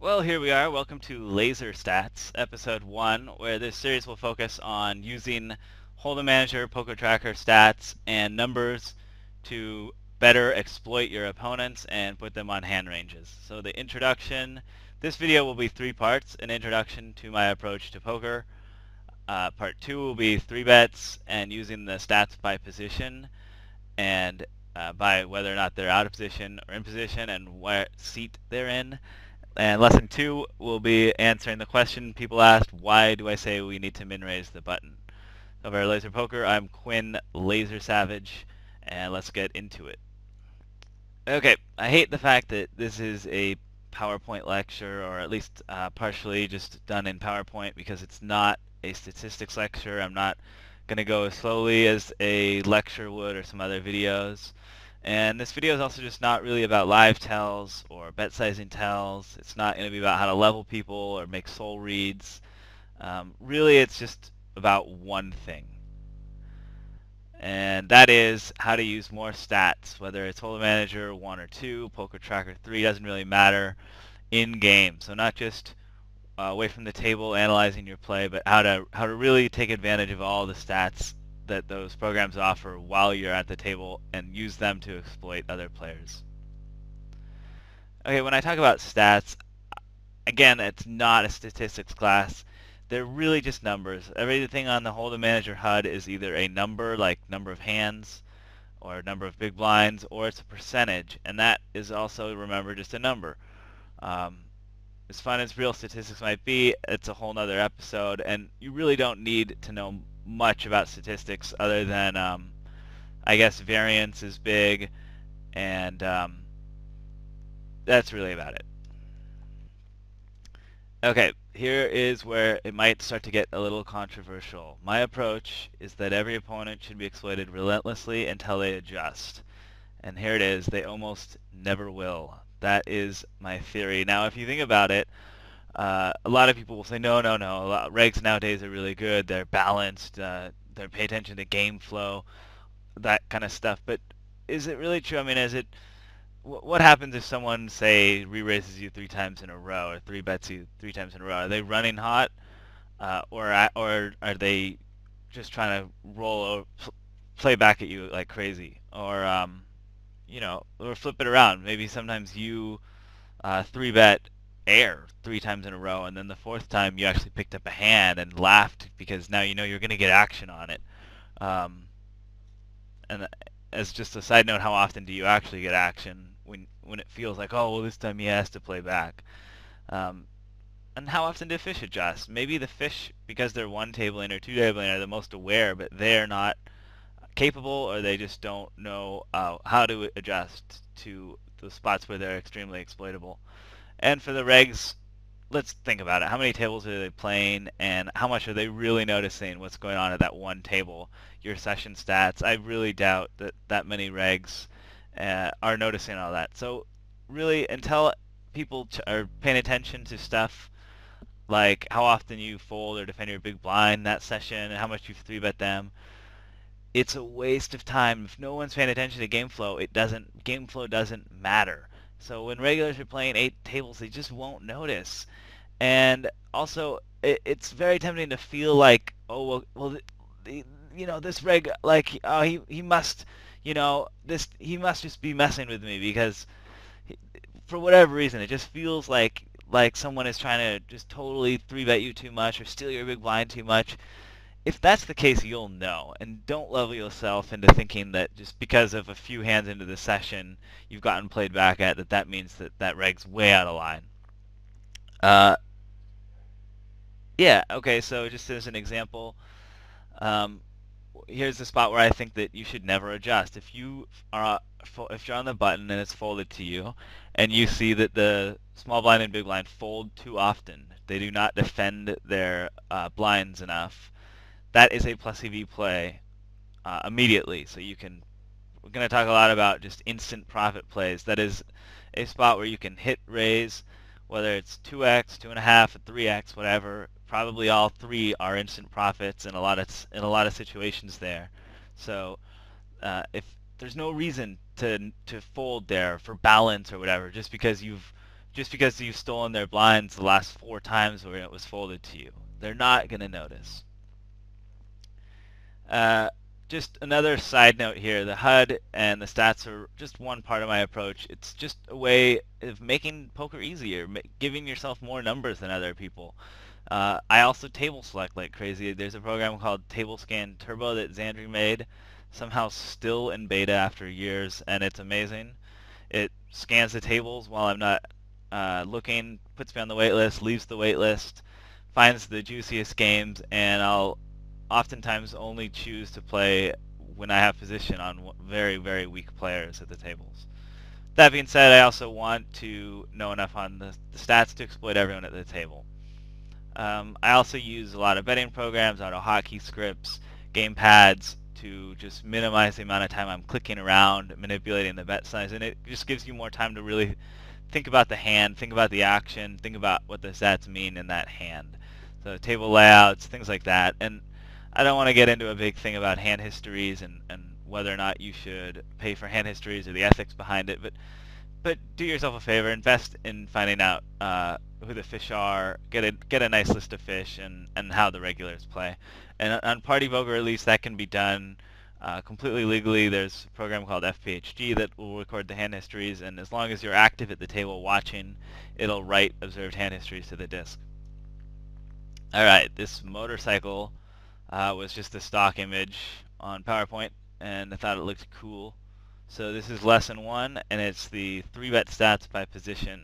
Well, here we are. Welcome to Laser Stats, Episode 1, where this series will focus on using HoldemManager, PokerTracker stats, and numbers to better exploit your opponents and put them on hand ranges. So the introduction, this video will be 3 parts: an introduction to my approach to poker. Part 2 will be 3 bets and using the stats by position and by whether or not they're out of position or in position and what seat they're in. And lesson 2 will be answering the question people asked, why do I say we need to min-raise the button? So for Laser Poker, I'm Quinn Laser Savage, and let's get into it. Okay, I hate the fact that this is a PowerPoint lecture, or at least partially just done in PowerPoint, because it's not a statistics lecture. I'm not going to go as slowly as a lecture would or some other videos. And this video is also just not really about live tells or bet sizing tells. It's not going to be about how to level people or make soul reads. Really, it's just about one thing. And that is how to use more stats, whether it's HoldemManager 1 or 2, PokerTracker 3, doesn't really matter, in-game. So not just away from the table analyzing your play, but how to really take advantage of all the stats that those programs offer while you're at the table and use them to exploit other players. Okay, when I talk about stats, again, it's not a statistics class. They're really just numbers. Everything on the HoldemManager HUD is either a number, like number of hands, or number of big blinds, or it's a percentage, and that is also, remember, just a number. As fun as real statistics might be, it's a whole nother episode, and you really don't need to know much about statistics other than, I guess, variance is big, and that's really about it. Okay, here is where it might start to get a little controversial. My approach is that every opponent should be exploited relentlessly until they adjust. And here it is, they almost never will. That is my theory. Now, if you think about it, a lot of people will say, no. Regs nowadays are really good. They're balanced. They pay attention to game flow, that kind of stuff. But is it really true? I mean, what happens if someone, say, re-raises you 3 times in a row or 3-bets you 3 times in a row? Are they running hot, or are they just trying to play back at you like crazy, or or flip it around? Maybe sometimes you 3-bet air 3 times in a row, and then the 4th time you actually picked up a hand and laughed because now you know you're going to get action on it. And as just a side note, how often do you actually get action when it feels like, oh, well, this time he has to play back? And how often do fish adjust? Maybe the fish, because they're 1 table in or 2 table in, are the most aware, but they're not capable, or they just don't know how to adjust to the spots where they're extremely exploitable. And for the regs, let's think about it. How many tables are they playing, and how much are they really noticing what's going on at that 1 table? Your session stats, I really doubt that many regs are noticing all that. So really, until people are paying attention to stuff like how often you fold or defend your big blind that session and how much you 3-bet them, it's a waste of time. If no one's paying attention to game flow, game flow doesn't matter. So when regulars are playing 8 tables, they just won't notice. And also, it's very tempting to feel like, oh, well, this reg, like, oh, he must, he must just be messing with me because, for whatever reason, it just feels like someone is trying to just totally 3-bet you too much or steal your big blind too much. If that's the case, you'll know, and don't level yourself into thinking that just because of a few hands into the session you've gotten played back at, that means that reg's way out of line. Yeah, okay, so just as an example, here's the spot where I think that you should never adjust. If you're on the button and it's folded to you, and you see that the small blind and big blind fold too often, they do not defend their blinds enough, that is a plus EV play immediately. So we're going to talk a lot about just instant profit plays. That is a spot where you can hit raise, whether it's 2x, 2.5, 3x, whatever. Probably all 3 are instant profits in a lot of situations there. So if there's no reason to fold there for balance or whatever, just because you've just because you've stolen their blinds the last 4 times where it was folded to you. They're not going to notice. Uh, just another side note here, the HUD and the stats are just one part of my approach. It's just a way of making poker easier, giving yourself more numbers than other people. I also table select like crazy. There's a program called Table Scan Turbo that Xandri made, somehow still in beta after years, and it's amazing. It scans the tables while I'm not looking, puts me on the wait list, leaves the wait list, finds the juiciest games, and I'll oftentimes only choose to play when I have position on very, very weak players at the tables. That being said, I also want to know enough on the stats to exploit everyone at the table. I also use a lot of betting programs, auto hotkey scripts, game pads to just minimize the amount of time I'm clicking around, manipulating the bet size, and it just gives you more time to really think about the hand, think about the action, think about what the stats mean in that hand. So table layouts, things like that. And I don't want to get into a big thing about hand histories and whether or not you should pay for hand histories or the ethics behind it, but do yourself a favor, invest in finding out who the fish are, get a nice list of fish, and how the regulars play. And on Party Poker, at least, that can be done completely legally. There's a program called FPHG that will record the hand histories, and as long as you're active at the table watching, it'll write observed hand histories to the disk. Alright, this motorcycle was just a stock image on PowerPoint, and I thought it looked cool. So this is lesson 1, and it's the 3-bet stats by position.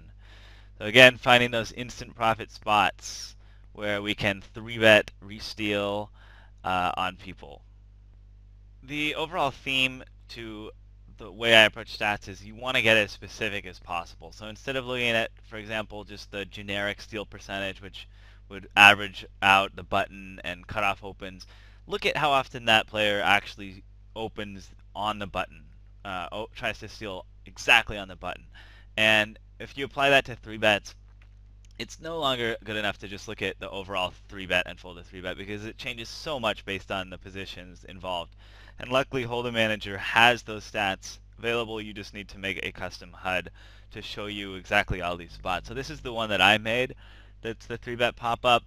So again, finding those instant profit spots where we can 3-bet, re-steal on people. The overall theme to the way I approach stats is you want to get as specific as possible. So instead of looking at, for example, just the generic steal percentage, which would average out the button and cutoff opens, look at how often that player actually opens on the button. Tries to steal exactly on the button. And if you apply that to 3-bets, it's no longer good enough to just look at the overall 3-bet and fold a 3-bet because it changes so much based on the positions involved. And luckily, HoldemManager has those stats available. You just need to make a custom HUD to show you exactly all these spots. So this is the one that I made. That's the 3-bet pop-up.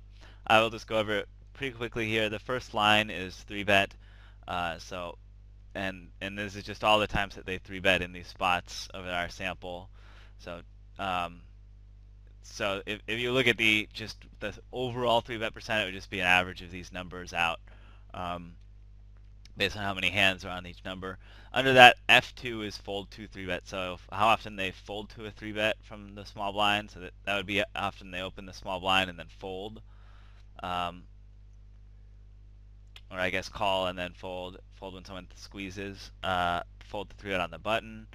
I will just go over it pretty quickly here. The first line is 3-bet. And this is just all the times that they 3-bet in these spots of our sample. So if you look at the overall 3-bet percent, it would just be an average of these numbers out based on how many hands are on each number. Under that, F2 is fold to 3-bet. So how often they fold to a 3-bet from the small blind. So that would be how often they open the small blind and then fold. Or I guess call and then fold when someone squeezes, fold the 3-bet on the button,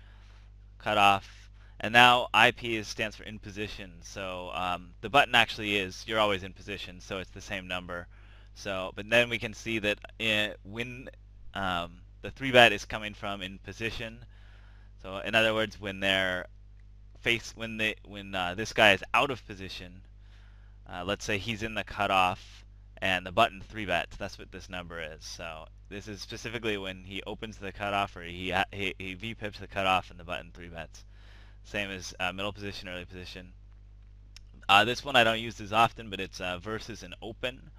cut off, and now IP stands for in position. So the button actually is, you're always in position, so it's the same number. So, but then we can see that when the 3-bet is coming from in position. So in other words, when this guy is out of position, let's say he's in the cutoff and the button 3-bets. That's what this number is. So this is specifically when he opens the cutoff or he V-pips the cutoff and the button 3-bets. Same as middle position, early position. This one I don't use as often, but it's versus an open.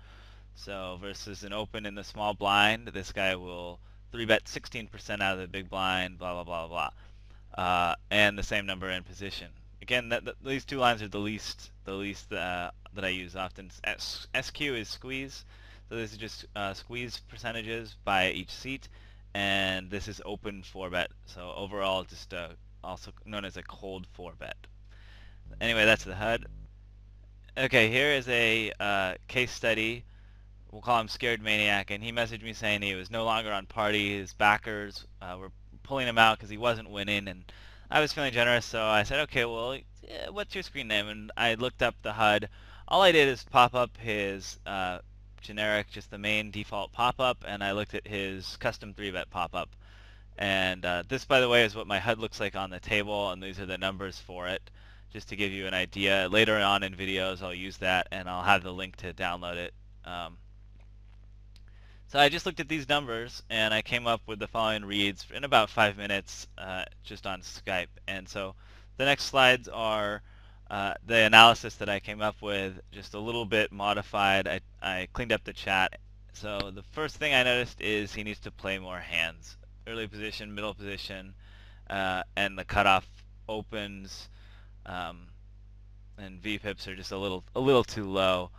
So versus an open in the small blind, this guy will 3-bet 16% out of the big blind, blah, blah, blah, blah. And the same number in position. Again, these two lines are the least that I use often. SQ is squeeze, so this is just squeeze percentages by each seat, and this is open 4-bet. So overall, just also known as a cold 4-bet. Anyway, that's the HUD. Okay, here is a case study. We'll call him Scared Maniac, and he messaged me saying he was no longer on party. His backers were pulling him out because he wasn't winning, and I was feeling generous, so I said, okay, well, what's your screen name? And I looked up the HUD. All I did is pop up his generic, just the main default pop-up, and I looked at his custom 3-bet pop-up. And this, by the way, is what my HUD looks like on the table, and these are the numbers for it, just to give you an idea. Later on in videos, I'll use that, and I'll have the link to download it. So I just looked at these numbers, and I came up with the following reads in about 5 minutes just on Skype. And so the next slides are the analysis that I came up with, just a little bit modified. I cleaned up the chat. So the first thing I noticed is he needs to play more hands. Early position, middle position, and the cutoff opens um, and VPIPs are just a little too low.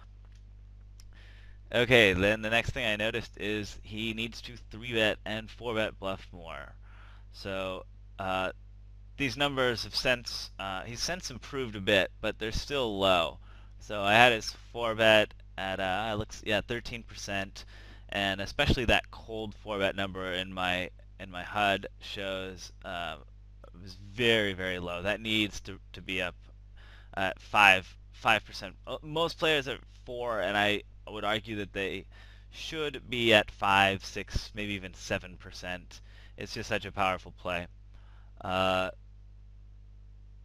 Okay, then the next thing I noticed is he needs to 3-bet and 4-bet bluff more. So these numbers have since he's since improved a bit, but they're still low. So I had his 4-bet at 13%, and especially that cold 4-bet number in my HUD shows was very low. That needs to be up at 5%. Most players are 4, and I would argue that they should be at 5, 6, maybe even 7%. It's just such a powerful play.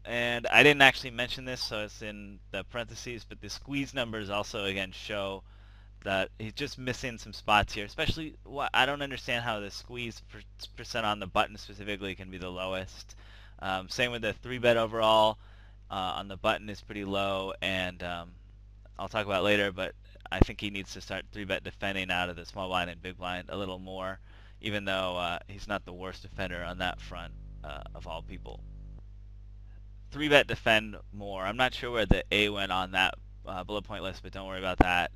And I didn't actually mention this, so it's in the parentheses, but the squeeze numbers also again show that he's just missing some spots here. Especially, I don't understand how the squeeze percent on the button specifically can be the lowest. Same with the 3-bet overall on the button is pretty low, and I'll talk about it later, but I think he needs to start 3-bet defending out of the small blind and big blind a little more, even though he's not the worst defender on that front of all people. 3-bet defend more. I'm not sure where the A went on that bullet point list, but don't worry about that.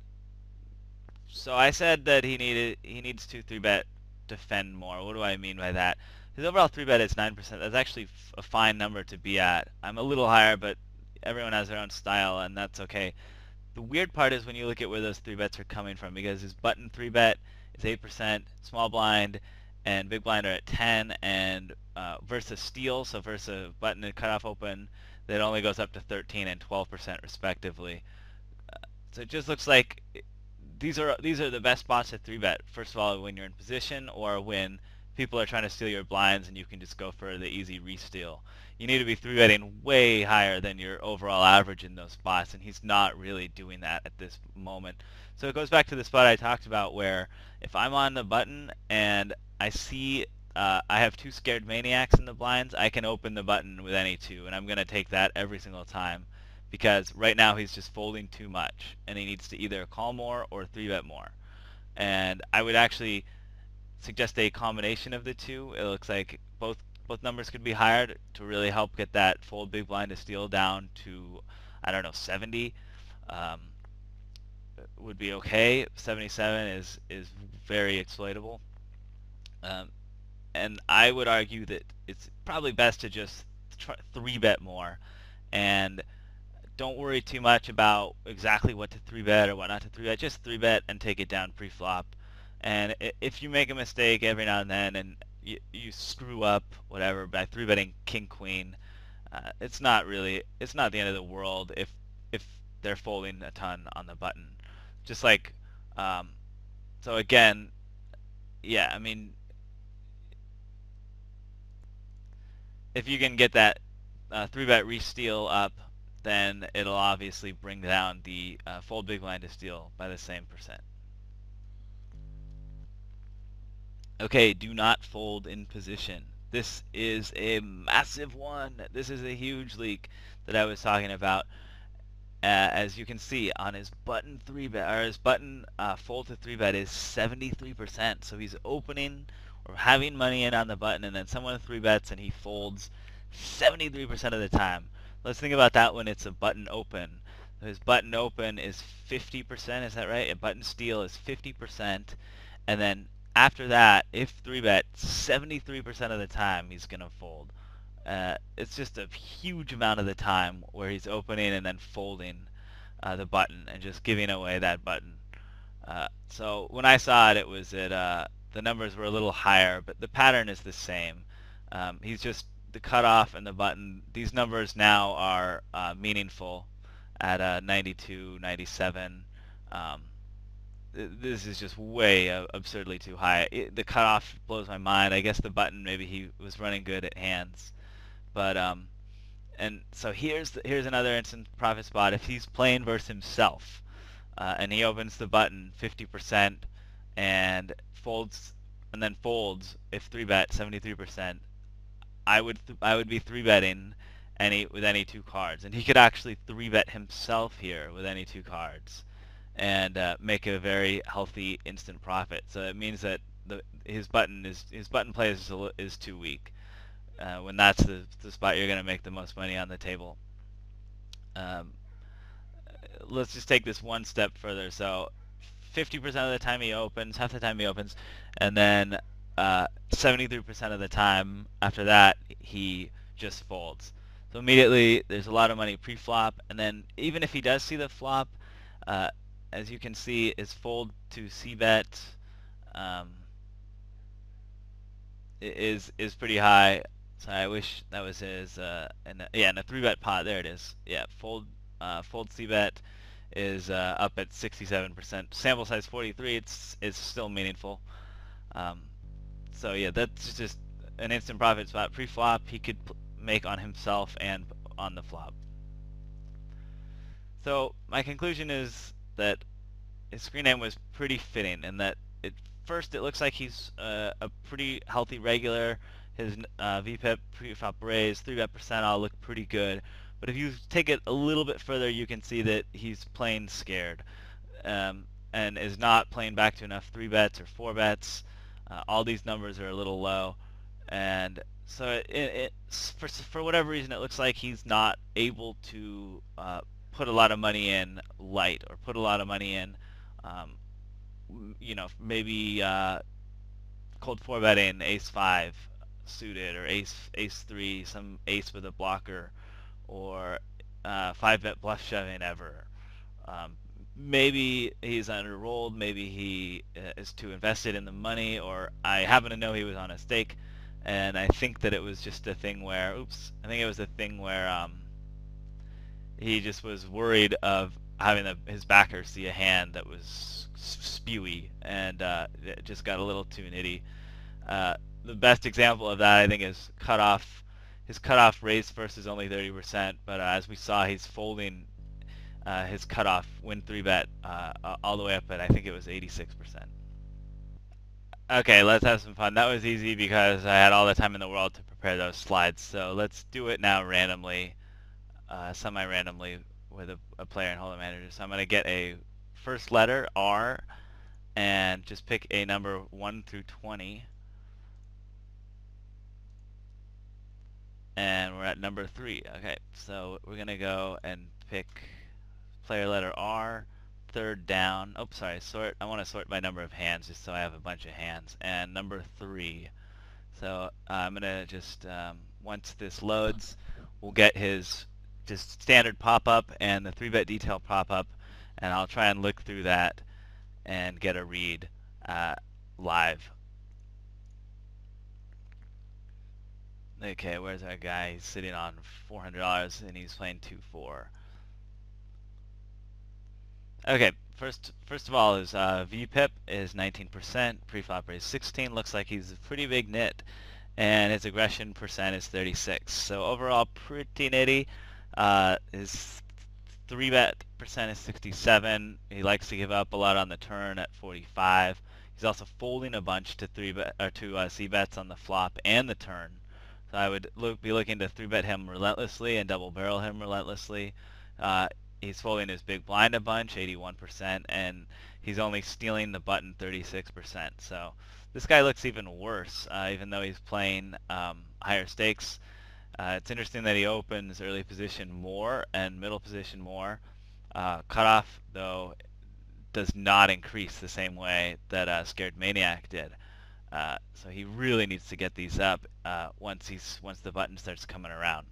So I said that he needs to 3-bet defend more. What do I mean by that? His overall 3-bet is 9%. That's actually a fine number to be at. I'm a little higher, but everyone has their own style, and that's okay. The weird part is when you look at where those 3-bets are coming from, because his button 3-bet is 8%, small blind and big blind are at 10, and versus steal, so versus button and cutoff open, that only goes up to 13 and 12% respectively. So it just looks like these are the best spots to 3-bet. First of all, when you're in position, or when people are trying to steal your blinds and you can just go for the easy re-steal. You need to be 3-betting way higher than your overall average in those spots, and he's not really doing that at this moment. So it goes back to the spot I talked about, where if I'm on the button and I see I have 2 scared maniacs in the blinds, I can open the button with any 2, and I'm going to take that every single time, because right now he's just folding too much, and he needs to either call more or 3-bet more. And I would actually suggest a combination of the two. It looks like both numbers could be higher to really help get that fold big blind to steal down to, I don't know, 70. Would be okay. 77 is very exploitable. And I would argue that it's probably best to just 3-bet more, and don't worry too much about exactly what to 3-bet or what not to 3-bet. Just 3-bet and take it down pre-flop. And if you make a mistake every now and then, and you screw up whatever by 3-betting king queen, it's not the end of the world if they're folding a ton on the button. Just like so again, yeah, I mean, if you can get that 3-bet re-steal up, then it'll obviously bring down the fold big blind to steal by the same percent. Okay, do not fold in position. This is a massive one. This is a huge leak that I was talking about. As you can see, on his button 3-bet, or his button fold to 3-bet is 73%. So he's opening or having money in on the button, and then someone 3-bets and he folds 73% of the time. Let's think about that when it's a button open. His button open is 50%, is that right? A button steal is 50%, and then after that, if 3-bet, 73% of the time he's going to fold. It's just a huge amount of the time where he's opening and then folding the button and just giving away that button. So when I saw it, it was that the numbers were a little higher, but the pattern is the same. He's just the cutoff and the button. These numbers now are meaningful at 92, 97. This is just way absurdly too high. The cutoff blows my mind. I guess the button, maybe he was running good at hands, but and so here's another instant profit spot. If he's playing versus himself, and he opens the button 50% and folds, and then folds if 3-bet 73%, I would be 3-betting any two cards, and he could actually 3-bet himself here with any two cards, and make a very healthy instant profit. So it means that his button play is too weak. When that's the spot you're going to make the most money on the table. Um, let's just take this one step further. So 50% of the time he opens, half the time he opens, and then 73% of the time after that he just folds. So immediately there's a lot of money pre-flop, and then even if he does see the flop, as you can see, his fold to c-bet is pretty high. So I wish that was his. In a 3-bet pot. There it is. Yeah, fold c-bet is up at 67%. Sample size 43. It's still meaningful. So yeah, that's just an instant profit spot. Pre-flop, he could make on himself and on the flop. So my conclusion is that his screen name was pretty fitting, and that first it looks like he's a pretty healthy regular. His VPIP, pre-flop raise, 3-bet percent all look pretty good. But if you take it a little bit further, you can see that he's playing scared, and is not playing back to enough 3-bets or 4-bets. All these numbers are a little low, and so for whatever reason, it looks like he's not able to put a lot of money in light, or put a lot of money in, maybe cold 4-betting ace-5 suited, or ace-3, some ace with a blocker, or 5-bet bluff shoving ever. Maybe he's underrolled, maybe he is too invested in the money, or I happen to know he was on a stake, and I think that it was just a thing where, he just was worried of having his backer see a hand that was spewy, and it just got a little too nitty. The best example of that, I think, is cutoff. His cutoff raise first is only 30%, but as we saw, he's folding his cutoff win 3-bet all the way up at, I think it was 86%. Okay, let's have some fun. That was easy because I had all the time in the world to prepare those slides. So let's do it now randomly, semi-randomly, with a player in HoldemManager. So I'm going to get a first letter, R, and just pick a number 1 through 20. And we're at number 3. Okay, so we're going to go and pick player letter R, third down. Oh, sorry, sort. I want to sort by number of hands just so I have a bunch of hands. And number 3. So I'm going to just, once this loads, we'll get his just standard pop-up and the 3-bet detail pop-up, and I'll try and look through that and get a read live. Okay, where's our guy? He's sitting on $400 and he's playing 2-4. Okay, first of all, his VPIP is 19%, preflop raise 16. Looks like he's a pretty big nit, and his aggression percent is 36. So overall, pretty nitty. His 3-bet percent is 67. He likes to give up a lot on the turn at 45. He's also folding a bunch to c-bets on the flop and the turn. So I would be looking to 3-bet him relentlessly and double barrel him relentlessly. He's folding his big blind a bunch, 81%, and he's only stealing the button 36%. So this guy looks even worse, even though he's playing higher stakes. It's interesting that he opens early position more and middle position more. Cutoff, though, does not increase the same way that Scared Maniac did. So he really needs to get these up once the button starts coming around.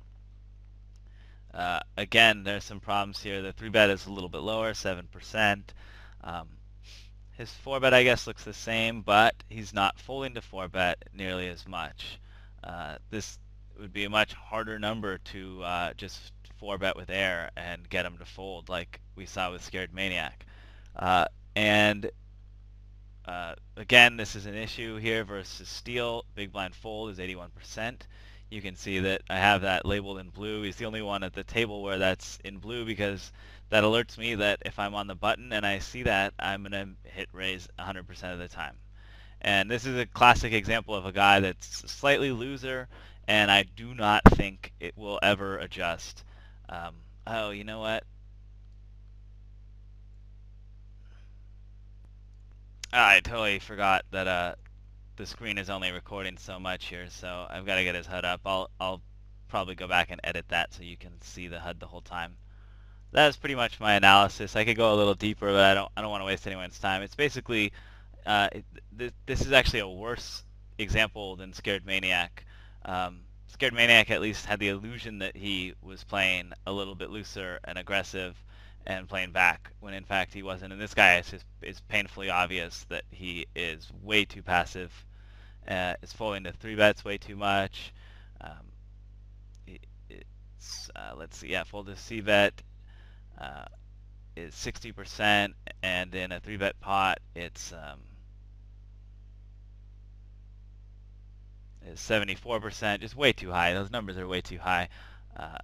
Again, there's some problems here. The 3-bet is a little bit lower, 7%. His 4-bet, I guess, looks the same, but he's not folding to 4-bet nearly as much. This would be a much harder number to just 4-bet with air and get him to fold, like we saw with Scared Maniac. Again, this is an issue here versus steal. Big blind fold is 81%. You can see that I have that labeled in blue. He's the only one at the table where that's in blue, because that alerts me that if I'm on the button and I see that, I'm going to hit raise 100% of the time. And this is a classic example of a guy that's slightly loser and I do not think it will ever adjust. Oh, you know what? I totally forgot that the screen is only recording so much here, so I've got to get his HUD up. I'll probably go back and edit that so you can see the HUD the whole time. That's pretty much my analysis. I could go a little deeper, but I don't want to waste anyone's time. It's basically this is actually a worse example than Scared Maniac. Scared Maniac at least had the illusion that he was playing a little bit looser and aggressive and playing back, when in fact he wasn't. And this guy is painfully obvious that he is way too passive. Is folding to 3-bets way too much. Um, let's see, yeah, fold to C-bet is 60%, and in a 3-bet pot it's is 74%, just way too high. Those numbers are way too high. Uh,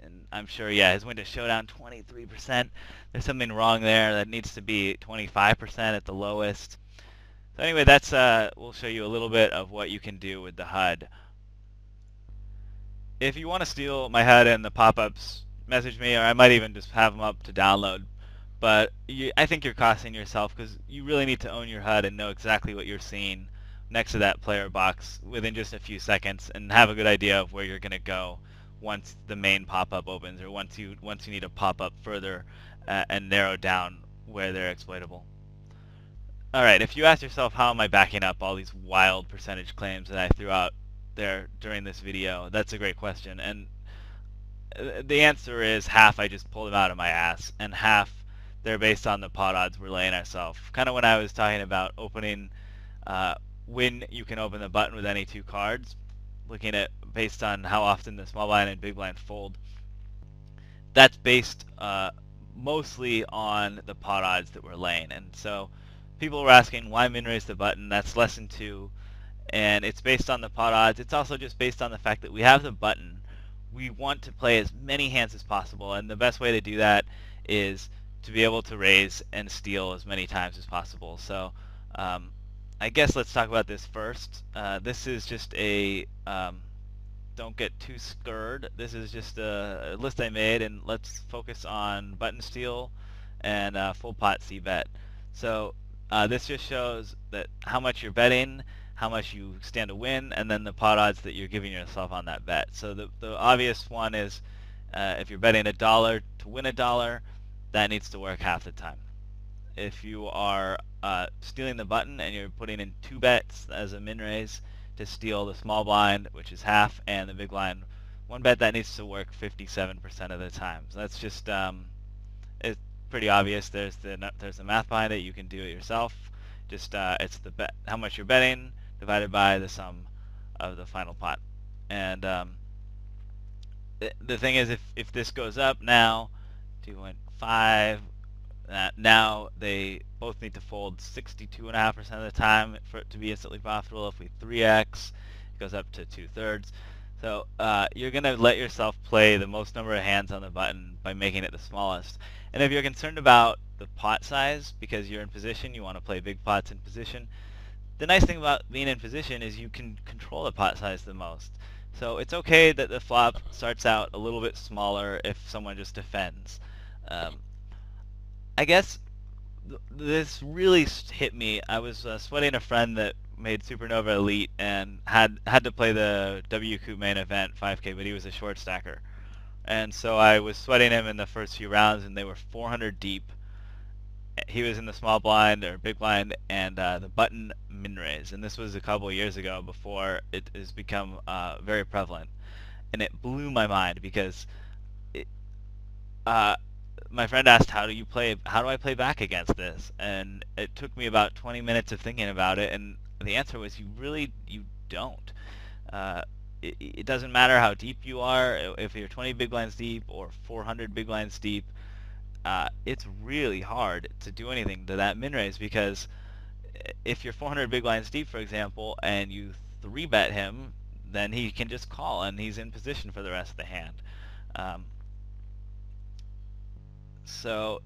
and I'm sure, yeah, his win to showdown 23%. There's something wrong there. That needs to be 25% at the lowest. So anyway, that's we'll show you a little bit of what you can do with the HUD. If you want to steal my HUD and the pop-ups, message me, or I might even just have them up to download. But I think you're costing yourself, because you really need to own your HUD and know exactly what you're seeing next to that player box within just a few seconds, and have a good idea of where you're going to go once the main pop-up opens, or once you need to pop up further and narrow down where they're exploitable. Alright, if you ask yourself, how am I backing up all these wild percentage claims that I threw out there during this video, that's a great question. And the answer is half I just pulled them out of my ass, and half they're based on the pot odds we're laying ourselves. Kind of when I was talking about opening, when you can open the button with any two cards, looking at based on how often the small blind and big blind fold. That's based mostly on the pot odds that we're laying. And so people were asking, why min raise the button? That's lesson 2. And it's based on the pot odds. It's also just based on the fact that we have the button. We want to play as many hands as possible, and the best way to do that is to be able to raise and steal as many times as possible. So I guess let's talk about this first. This is just a don't get too scared. This is just a list I made, and let's focus on button steal and full pot c-bet. So this just shows that how much you're betting, how much you stand to win, and then the pot odds that you're giving yourself on that bet. So the obvious one is if you're betting $1 to win $1, that needs to work half the time. If you are stealing the button and you're putting in 2 bets as a min raise to steal the small blind, which is half, and the big blind 1 bet, that needs to work 57% of the time. So that's just it's pretty obvious. There's the math behind it. You can do it yourself. Just it's the bet, how much you're betting divided by the sum of the final pot. And the thing is, if this goes up now, 2.5, now they both need to fold 62.5% of the time for it to be instantly profitable. If we 3x, it goes up to 2/3. So you're going to let yourself play the most number of hands on the button by making it the smallest. And if you're concerned about the pot size because you're in position, you want to play big pots in position, the nice thing about being in position is you can control the pot size the most. So it's okay that the flop starts out a little bit smaller if someone just defends. I guess this really hit me. I was sweating a friend that made Supernova Elite and had to play the WCOOP main event 5K, but he was a short stacker. And so I was sweating him in the first few rounds, and they were 400 deep. He was in the small blind or big blind and the button min raise, and this was a couple of years ago before it has become very prevalent. And it blew my mind because my friend asked, how do I play back against this? And it took me about 20 minutes of thinking about it, and the answer was you don't. It doesn't matter how deep you are. If you're 20 big blinds deep or 400 big blinds deep, it's really hard to do anything to that min raise, because if you're 400 big blinds deep, for example, and you 3-bet him, then he can just call and he's in position for the rest of the hand. So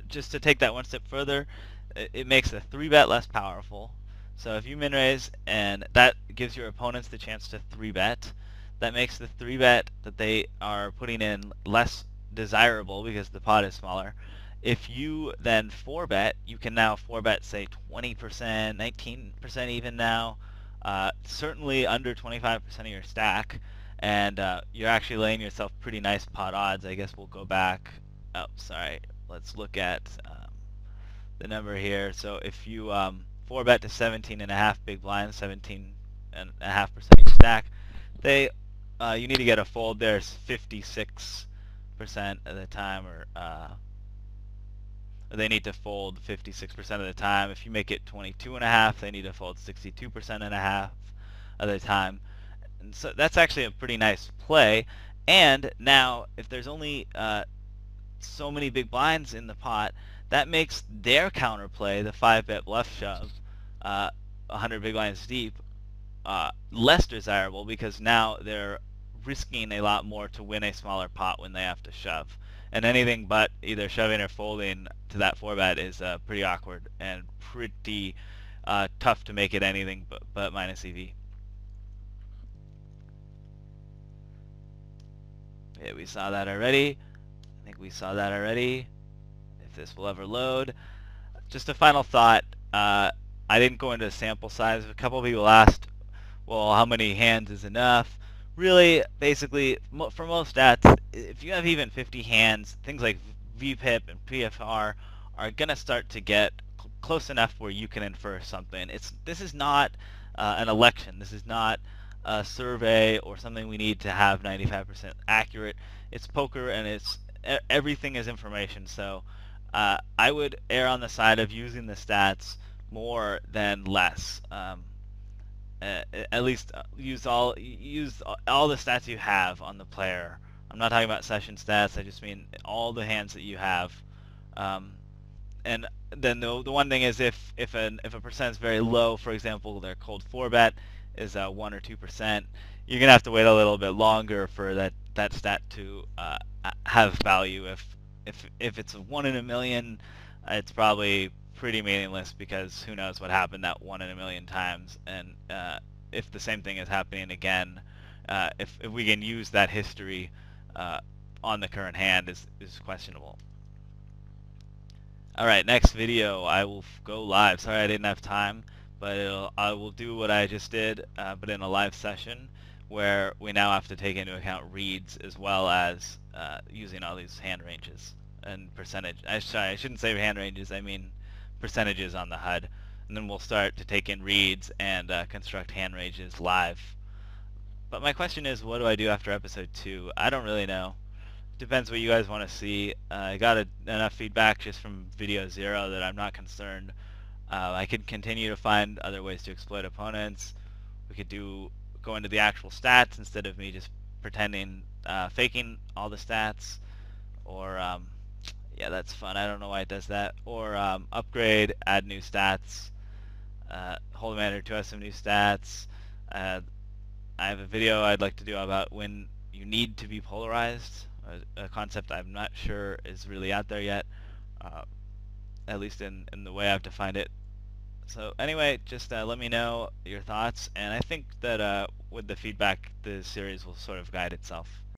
just to take that one step further, it makes the 3-bet less powerful. So if you min raise and that gives your opponents the chance to 3-bet, that makes the 3-bet that they are putting in less desirable because the pot is smaller. If you then 4-bet, you can now 4-bet say 20%, 19% even now, certainly under 25% of your stack, and you're actually laying yourself pretty nice pot odds. I guess we'll go back. Oh, sorry. Let's look at the number here. So if you 4-bet to 17.5 big blinds, 17.5% each stack, you need to get a fold. There's 56% of the time, or they need to fold 56% of the time. If you make it 22.5, they need to fold 62.5% of the time. And so that's actually a pretty nice play. And now, if there's only so many big blinds in the pot, that makes their counterplay, the 5-bet bluff shove, 100 big blinds deep, less desirable because now they're risking a lot more to win a smaller pot when they have to shove. And anything but either shoving or folding to that 4-bet is pretty awkward and pretty tough to make it anything but minus EV. Yeah, we saw that already. I think we saw that already. If this will ever load. Just a final thought. I didn't go into sample size. A couple of people asked, well, how many hands is enough? Really, basically, for most stats, if you have even 50 hands, things like VPIP and PFR are going to start to get close enough where you can infer something. This is not an election. This is not a survey or something we need to have 95% accurate. It's poker, and everything is information. So I would err on the side of using the stats more than less. At least use all the stats you have on the player. I'm not talking about session stats. I just mean all the hands that you have. And then the one thing is if a percent is very low, for example, their cold 4-bet is 1 or 2%, you're gonna have to wait a little bit longer for that stat to have value. If it's a 1 in a million, it's probably pretty meaningless because who knows what happened that 1 in a million times. And if the same thing is happening again, if we can use that history on the current hand is questionable. Alright, next video I will go live. Sorry I didn't have time, but I will do what I just did, but in a live session where we now have to take into account reads as well as using all these hand ranges and percentage. Sorry, I shouldn't say hand ranges, I mean percentages on the HUD. And then we'll start to take in reads and construct hand ranges live. But my question is, what do I do after episode 2? I don't really know. Depends what you guys want to see. I got enough feedback just from video 0 that I'm not concerned. I could continue to find other ways to exploit opponents. We could go into the actual stats instead of me just pretending, faking all the stats. Or, yeah, that's fun. I don't know why it does that. Or upgrade, add new stats. HoldemManager 2 has some new stats. I have a video I'd like to do about when you need to be polarized. A concept I'm not sure is really out there yet, at least in the way I've defined it. So anyway, just let me know your thoughts, and I think that with the feedback, the series will sort of guide itself.